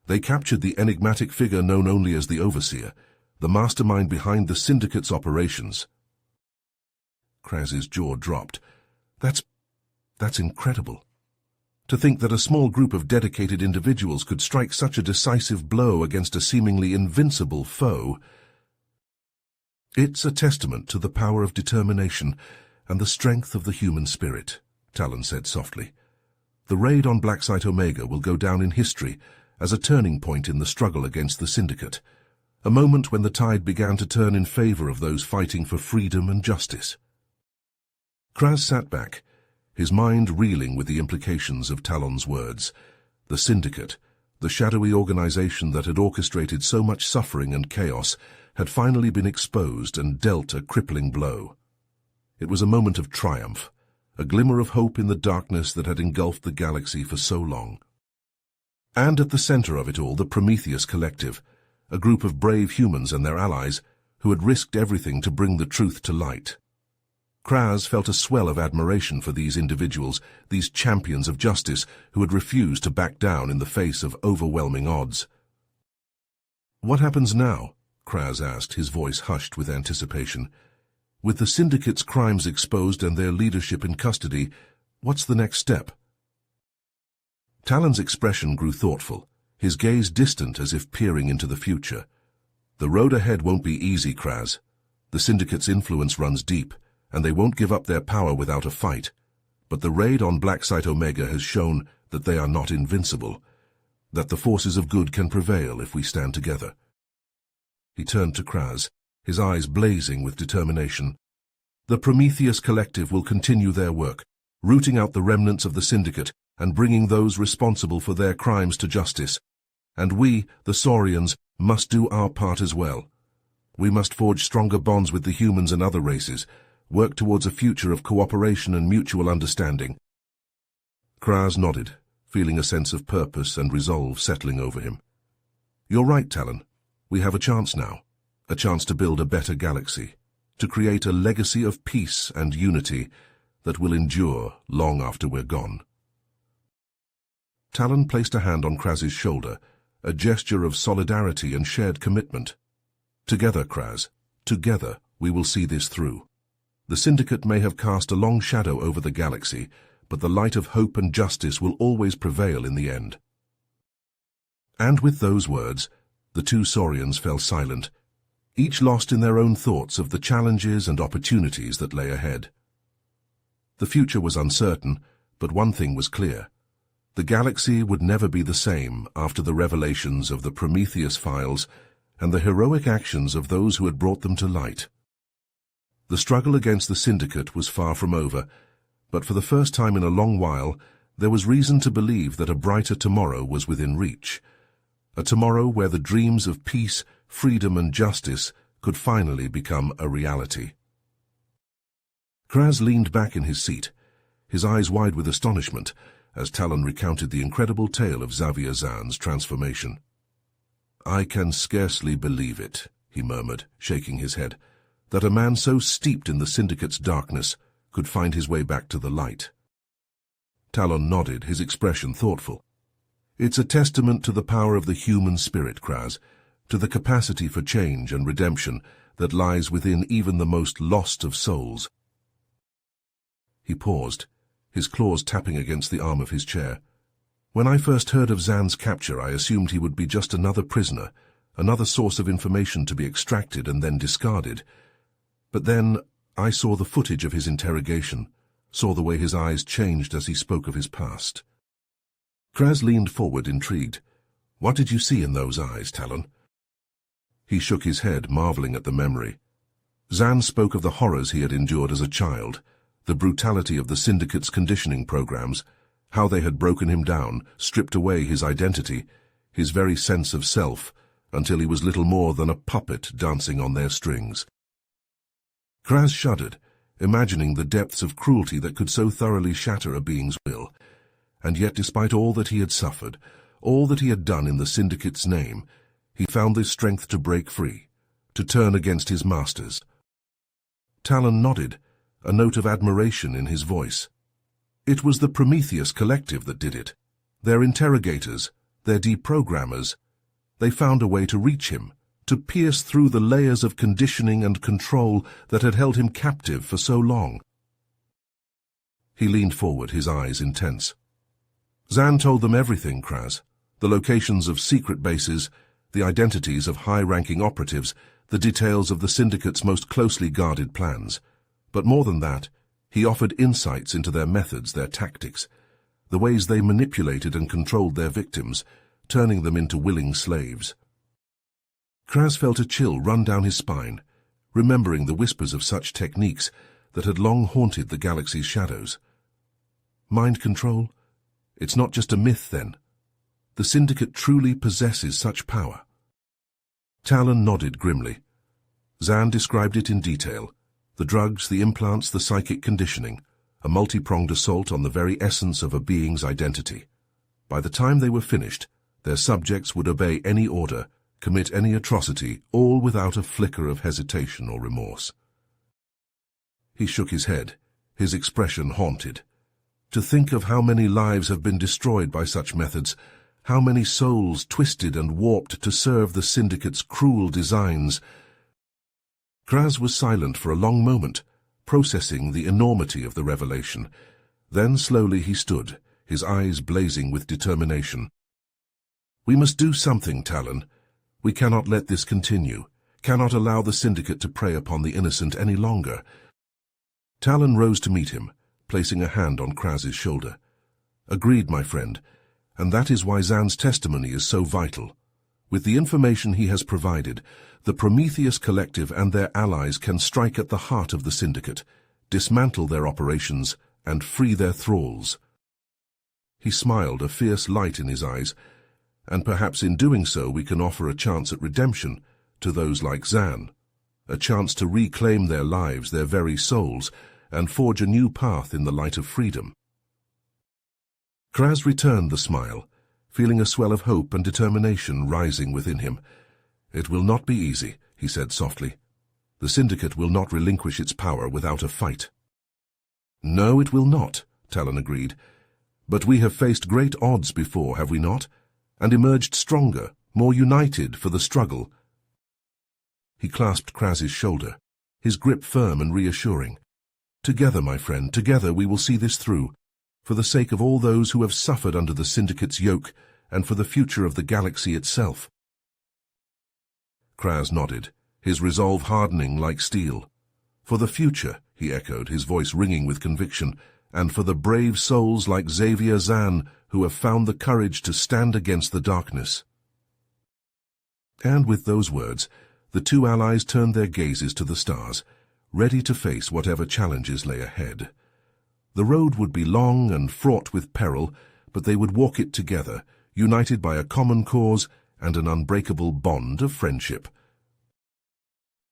They captured the enigmatic figure known only as the Overseer, the mastermind behind the Syndicate's operations. Kraz's jaw dropped. That's incredible. To think that a small group of dedicated individuals could strike such a decisive blow against a seemingly invincible foe. It's a testament to the power of determination and the strength of the human spirit, Talon said softly. The raid on Black Site Omega will go down in history as a turning point in the struggle against the Syndicate, a moment when the tide began to turn in favor of those fighting for freedom and justice. Kraz sat back, his mind reeling with the implications of Talon's words. The Syndicate, the shadowy organization that had orchestrated so much suffering and chaos, had finally been exposed and dealt a crippling blow. It was a moment of triumph, a glimmer of hope in the darkness that had engulfed the galaxy for so long. And at the center of it all, the Prometheus Collective, a group of brave humans and their allies who had risked everything to bring the truth to light. Kraz felt a swell of admiration for these individuals, these champions of justice who had refused to back down in the face of overwhelming odds. "What happens now?" Kraz asked, his voice hushed with anticipation. "With the Syndicate's crimes exposed and their leadership in custody, what's the next step?" Talon's expression grew thoughtful, his gaze distant as if peering into the future. "The road ahead won't be easy, Kraz. The Syndicate's influence runs deep, and they won't give up their power without a fight. But the raid on Black Site Omega has shown that they are not invincible, that the forces of good can prevail if we stand together." He turned to Kraz, his eyes blazing with determination. "The Prometheus Collective will continue their work, rooting out the remnants of the Syndicate and bringing those responsible for their crimes to justice. And we, the Saurians, must do our part as well. We must forge stronger bonds with the humans and other races, work towards a future of cooperation and mutual understanding." Kraz nodded, feeling a sense of purpose and resolve settling over him. "You're right, Talon. We have a chance now, a chance to build a better galaxy, to create a legacy of peace and unity that will endure long after we're gone." Talon placed a hand on Kraz's shoulder, a gesture of solidarity and shared commitment. "Together, Kraz, together we will see this through. The Syndicate may have cast a long shadow over the galaxy, but the light of hope and justice will always prevail in the end." And with those words, the two Saurians fell silent, each lost in their own thoughts of the challenges and opportunities that lay ahead. The future was uncertain, but one thing was clear. The galaxy would never be the same after the revelations of the Prometheus files and the heroic actions of those who had brought them to light. The struggle against the Syndicate was far from over, but for the first time in a long while, there was reason to believe that a brighter tomorrow was within reach. A tomorrow where the dreams of peace, freedom and justice could finally become a reality. Kraz leaned back in his seat, his eyes wide with astonishment, as Talon recounted the incredible tale of Xavier Zan's transformation. "I can scarcely believe it," he murmured, shaking his head, "that a man so steeped in the Syndicate's darkness could find his way back to the light." Talon nodded, his expression thoughtful. "It's a testament to the power of the human spirit, Kraz, to the capacity for change and redemption that lies within even the most lost of souls." He paused, his claws tapping against the arm of his chair. "When I first heard of Zan's capture, I assumed he would be just another prisoner, another source of information to be extracted and then discarded. But then I saw the footage of his interrogation, saw the way his eyes changed as he spoke of his past." Kraz leaned forward, intrigued. "What did you see in those eyes, Talon?" He shook his head, marveling at the memory. Zan spoke of the horrors he had endured as a child, the brutality of the Syndicate's conditioning programs, how they had broken him down, stripped away his identity, his very sense of self, until he was little more than a puppet dancing on their strings. Kraz shuddered, imagining the depths of cruelty that could so thoroughly shatter a being's will. And yet, despite all that he had suffered, all that he had done in the Syndicate's name, he found the strength to break free, to turn against his masters. Talon nodded, a note of admiration in his voice. It was the Prometheus Collective that did it. Their interrogators, their deprogrammers. They found a way to reach him, to pierce through the layers of conditioning and control that had held him captive for so long. He leaned forward, his eyes intense. Zan told them everything, Kraz. The locations of secret bases, the identities of high-ranking operatives, the details of the Syndicate's most closely guarded plans. But more than that, he offered insights into their methods, their tactics, the ways they manipulated and controlled their victims, turning them into willing slaves. Kraz felt a chill run down his spine, remembering the whispers of such techniques that had long haunted the galaxy's shadows. Mind control? It's not just a myth, then. The Syndicate truly possesses such power. Talon nodded grimly. Zan described it in detail. The drugs, the implants, the psychic conditioning, a multi-pronged assault on the very essence of a being's identity. By the time they were finished, their subjects would obey any order, commit any atrocity, all without a flicker of hesitation or remorse. He shook his head, his expression haunted. To think of how many lives have been destroyed by such methods, how many souls twisted and warped to serve the Syndicate's cruel designs. Kraz was silent for a long moment, processing the enormity of the revelation. Then slowly he stood, his eyes blazing with determination. We must do something, Talon. We cannot let this continue, cannot allow the Syndicate to prey upon the innocent any longer. Talon rose to meet him, placing a hand on Kraz's shoulder. Agreed, my friend, and that is why Zan's testimony is so vital. With the information he has provided, the Prometheus Collective and their allies can strike at the heart of the Syndicate, dismantle their operations, and free their thralls. He smiled, a fierce light in his eyes, and perhaps in doing so we can offer a chance at redemption to those like Zan, a chance to reclaim their lives, their very souls, and forge a new path in the light of freedom. Kraz returned the smile, feeling a swell of hope and determination rising within him. It will not be easy, he said softly. The Syndicate will not relinquish its power without a fight. No, it will not, Talon agreed. But we have faced great odds before, have we not? And emerged stronger, more united for the struggle. He clasped Kraz's shoulder, his grip firm and reassuring. Together, my friend, together we will see this through, for the sake of all those who have suffered under the Syndicate's yoke, and for the future of the galaxy itself. Kraz nodded, his resolve hardening like steel. For the future, he echoed, his voice ringing with conviction, and for the brave souls like Xavier Zan, who have found the courage to stand against the darkness. And with those words, the two allies turned their gazes to the stars, ready to face whatever challenges lay ahead. The road would be long and fraught with peril, but they would walk it together, united by a common cause and an unbreakable bond of friendship.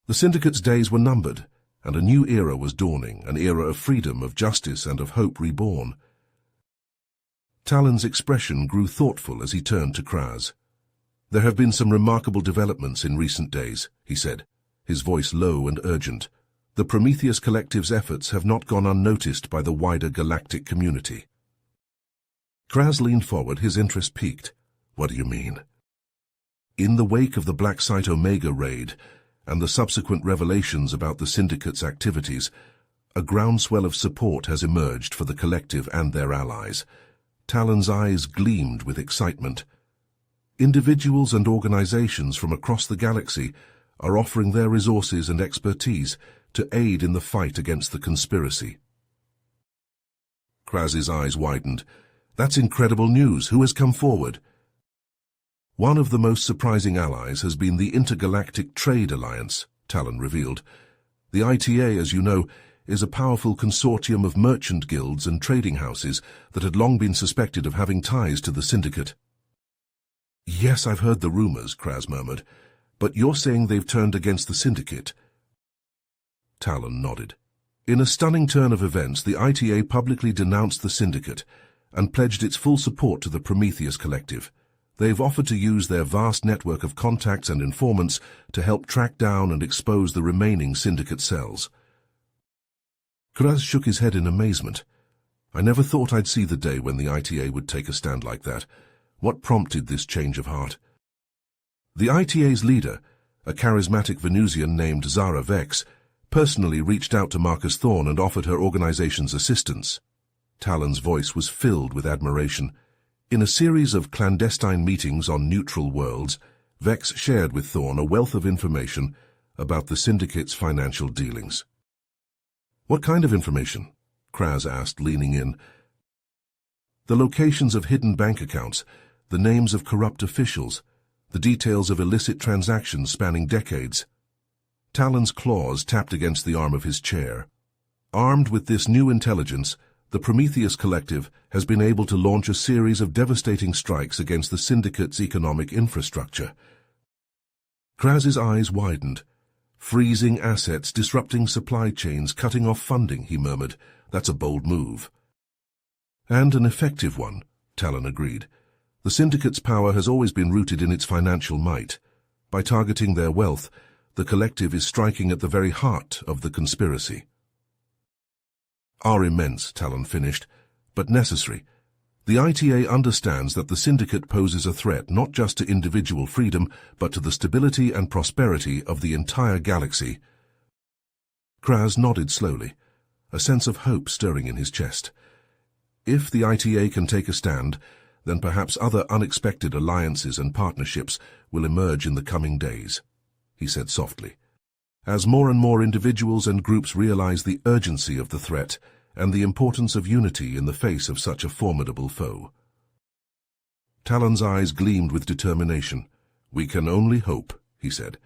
The Syndicate's days were numbered, and a new era was dawning, an era of freedom, of justice, and of hope reborn. Talon's expression grew thoughtful as he turned to Kraz. There have been some remarkable developments in recent days, he said, his voice low and urgent. The Prometheus Collective's efforts have not gone unnoticed by the wider galactic community. Kraz leaned forward, his interest piqued. What do you mean? In the wake of the Black Site Omega raid and the subsequent revelations about the Syndicate's activities, a groundswell of support has emerged for the Collective and their allies. Talon's eyes gleamed with excitement. Individuals and organizations from across the galaxy are offering their resources and expertise to aid in the fight against the conspiracy. Kraz's eyes widened. That's incredible news. Who has come forward? One of the most surprising allies has been the Intergalactic Trade Alliance, Talon revealed. The ITA, as you know, is a powerful consortium of merchant guilds and trading houses that had long been suspected of having ties to the Syndicate. Yes, I've heard the rumors, Kraz murmured. But you're saying they've turned against the Syndicate? Talon nodded. In a stunning turn of events, the ITA publicly denounced the Syndicate and pledged its full support to the Prometheus Collective. They've offered to use their vast network of contacts and informants to help track down and expose the remaining Syndicate cells. Kraz shook his head in amazement. I never thought I'd see the day when the ITA would take a stand like that. What prompted this change of heart? The ITA's leader, a charismatic Venusian named Zara Vex, personally reached out to Marcus Thorne and offered her organization's assistance. Talon's voice was filled with admiration. In a series of clandestine meetings on neutral worlds, Vex shared with Thorne a wealth of information about the Syndicate's financial dealings. What kind of information? Kraz asked, leaning in. The locations of hidden bank accounts, the names of corrupt officials, the details of illicit transactions spanning decades. Talon's claws tapped against the arm of his chair. Armed with this new intelligence, the Prometheus Collective has been able to launch a series of devastating strikes against the Syndicate's economic infrastructure. Kraz's eyes widened. Freezing assets, disrupting supply chains, cutting off funding, he murmured. That's a bold move. And an effective one, Talon agreed. The Syndicate's power has always been rooted in its financial might. By targeting their wealth, the Collective is striking at the very heart of the conspiracy. Are immense, Talon finished, but necessary. The ITA understands that the Syndicate poses a threat not just to individual freedom, but to the stability and prosperity of the entire galaxy. Kraz nodded slowly, a sense of hope stirring in his chest. If the ITA can take a stand, then perhaps other unexpected alliances and partnerships will emerge in the coming days, he said softly. As more and more individuals and groups realize the urgency of the threat and the importance of unity in the face of such a formidable foe. Talon's eyes gleamed with determination. We can only hope, he said,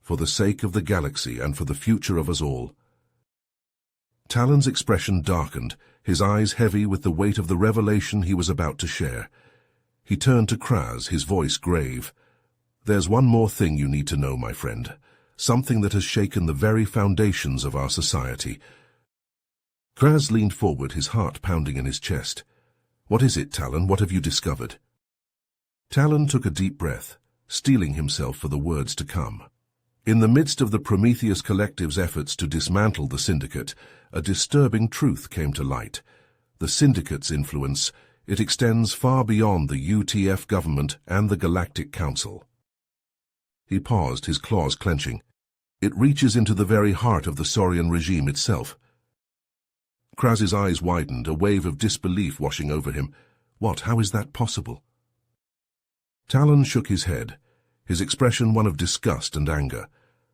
for the sake of the galaxy and for the future of us all. Talon's expression darkened, his eyes heavy with the weight of the revelation he was about to share. He turned to Kraz, his voice grave. There's one more thing you need to know, my friend. Something that has shaken the very foundations of our society. Kraz leaned forward, his heart pounding in his chest. What is it, Talon? What have you discovered? Talon took a deep breath, steeling himself for the words to come. In the midst of the Prometheus Collective's efforts to dismantle the Syndicate, a disturbing truth came to light. The Syndicate's influence, it extends far beyond the UTF government and the Galactic Council. He paused, his claws clenching. It reaches into the very heart of the Saurian regime itself. Kraz's eyes widened, a wave of disbelief washing over him. What? How is that possible? Talon shook his head, his expression one of disgust and anger.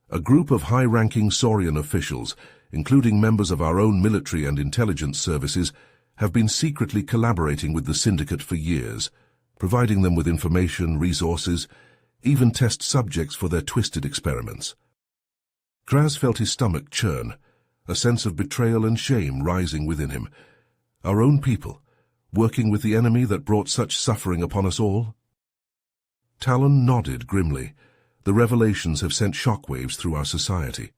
A group of high-ranking Saurian officials, including members of our own military and intelligence services, have been secretly collaborating with the Syndicate for years, providing them with information, resources, even test subjects for their twisted experiments. Kraz felt his stomach churn, a sense of betrayal and shame rising within him. Our own people, working with the enemy that brought such suffering upon us all? Talon nodded grimly. The revelations have sent shockwaves through our society.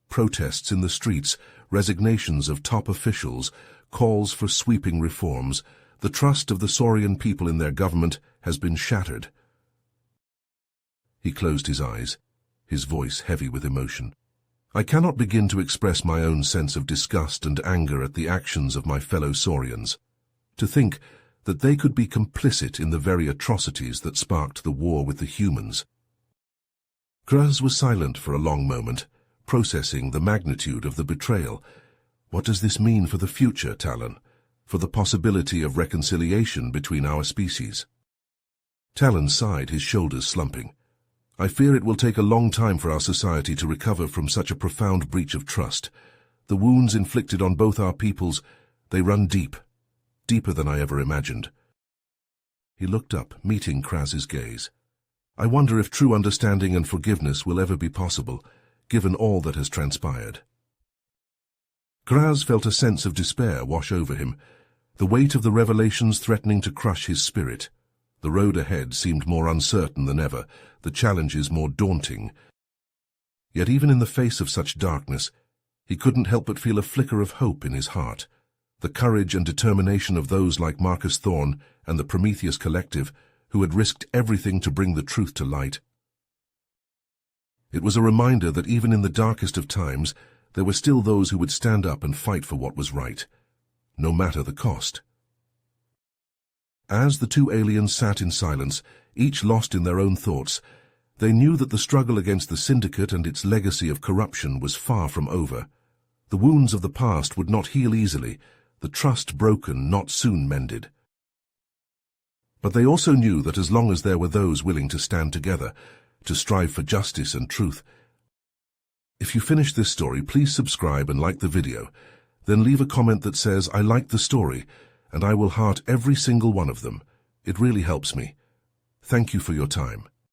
Protests in the streets, resignations of top officials, calls for sweeping reforms. The trust of the Saurian people in their government has been shattered. He closed his eyes, his voice heavy with emotion. I cannot begin to express my own sense of disgust and anger at the actions of my fellow Saurians. To think that they could be complicit in the very atrocities that sparked the war with the humans. Kraz was silent for a long moment, processing the magnitude of the betrayal. What does this mean for the future, Talon? For the possibility of reconciliation between our species? Talon sighed, his shoulders slumping. I fear it will take a long time for our society to recover from such a profound breach of trust. The wounds inflicted on both our peoples, they run deep, deeper than I ever imagined. He looked up, meeting Kraz's gaze. I wonder if true understanding and forgiveness will ever be possible, given all that has transpired. Kraz felt a sense of despair wash over him, the weight of the revelations threatening to crush his spirit. The road ahead seemed more uncertain than ever, the challenges more daunting. Yet even in the face of such darkness, he couldn't help but feel a flicker of hope in his heart. The courage and determination of those like Marcus Thorne and the Prometheus Collective, who had risked everything to bring the truth to light. It was a reminder that even in the darkest of times, there were still those who would stand up and fight for what was right, no matter the cost. As the two aliens sat in silence, each lost in their own thoughts, they knew that the struggle against the Syndicate and its legacy of corruption was far from over. The wounds of the past would not heal easily, the trust broken not soon mended. But they also knew that as long as there were those willing to stand together, to strive for justice and truth. If you finished this story, please subscribe and like the video. Then leave a comment that says, "I liked the story," and I will heart every single one of them. It really helps me. Thank you for your time.